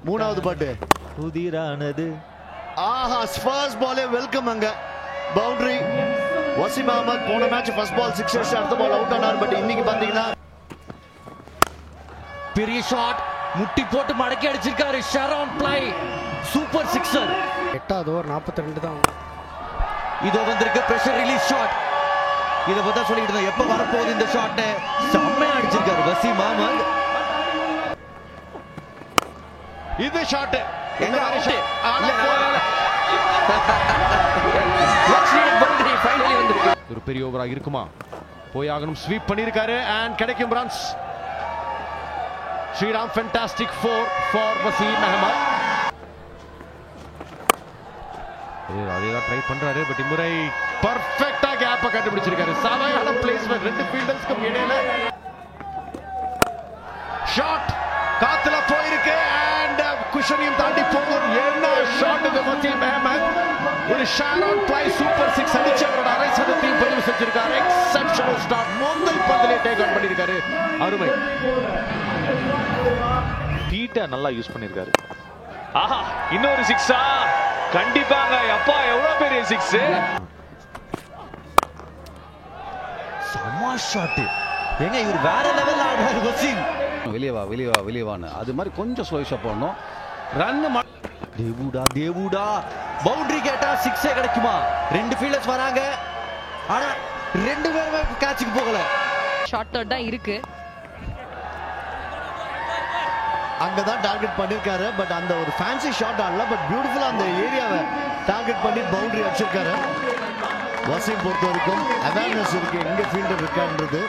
மூணாவது பாட்டு புதிரானது. ஆஹா, ஃபர்ஸ்ட் பாலே வெல்கம். அங்க பவுண்டரி. வசீம் அஹமத் போன மேட்ச் ஃபர்ஸ்ட் பால் 6 அடிச்சு அடுத்த பால் அவுட் ஆனார். பட் இன்னைக்கு பாத்தீங்கன்னா பெரிய ஷாட் முட்டி போட்டு மடக்கி அடிச்சிருக்காரு. ஷாரோன் பிளை சூப்பர் சிக்ஸர். 8வது ஓவர் 42 தான். இதோ வந்திருக்கு பிரஷர் ரிலீஸ் ஷாட். இத பத்தி சொல்லிட்டு இருந்தேன், எப்ப வரப்போகுது இந்த ஷாட். செம்மையா அடிச்சிருக்காரு வசீம் அஹமத். இது ஷாட் எங்க அவுட் ஒரு பெரிய ஓவரா இருக்குமா? போயாகணும். ஸ்வீப் பண்ணிருக்காரு அண்ட் கிடைக்கும் runs. Sriram fantastic 4 for Wasim Ahmed. அதேதான் ட்ரை பண்றாரு. பட் இம்முறை பர்ஃபெக்ட்டா கேப்ப கண்டுபிடிச்சிருக்காரு. சாவையான பிளேஸ்மென்ட் ரெண்டு ஃபீல்டர்ஸ்க்கும் இடையில. ஷாட் காத்துல போயிருக்கு அண்ட் குஷனையும் தாண்டி போகும். என்ன ஷாட் இது வசீம் அஹமத். ஒரு ஷாரோன் பிளை சூப்பர் 6 அடிச்சு அவரோட அரை சதத்தையும் பதிவு செஞ்சிருக்காரு. Exceptional start. முதல் பந்திலே டேக் ஆன் பண்ணிருக்காரு. அருமை. பீட்டை நல்லா யூஸ் பண்ணிருக்காரு. ஆஹா, இன்னொரு சிக்ஸா? கண்டிப்பாங்க. அப்பா எவ்வளவு பெரிய சிக்ஸ். செம்ம ஷாட். ஏங்க இவர் வேற லெவல்ல ஆடுறாரு வசீம். வெளியே வான்னு அது மாதிரி கொஞ்சம் ஸ்லோயிஷா போடணும். ரன் தேவுடா பவுண்டரி கேட்டா 6 கிடைக்குமா? ரெண்டு ஃபீல்டர்ஸ் வராங்க, ஆனா ரெண்டு பேருமே கேட்சுக்கு போகல. ஷார்ட் த்ரோட் தான் இருக்கு. அங்கதான் டார்கெட் பண்ணிருக்காரு. பட் அந்த ஒரு ஃபேன்சி ஷாட் ஆடல. பட் பியூட்டிஃபுல்லா அந்த ஏரியாவை டார்கெட் பண்ணி பவுண்டரி அடிச்சிருக்காரு. வசீம் பொறுத்த வரைக்கும் அவேர்னஸ் இருக்கு எங்க ஃபீல்டர் இருக்கான்றது.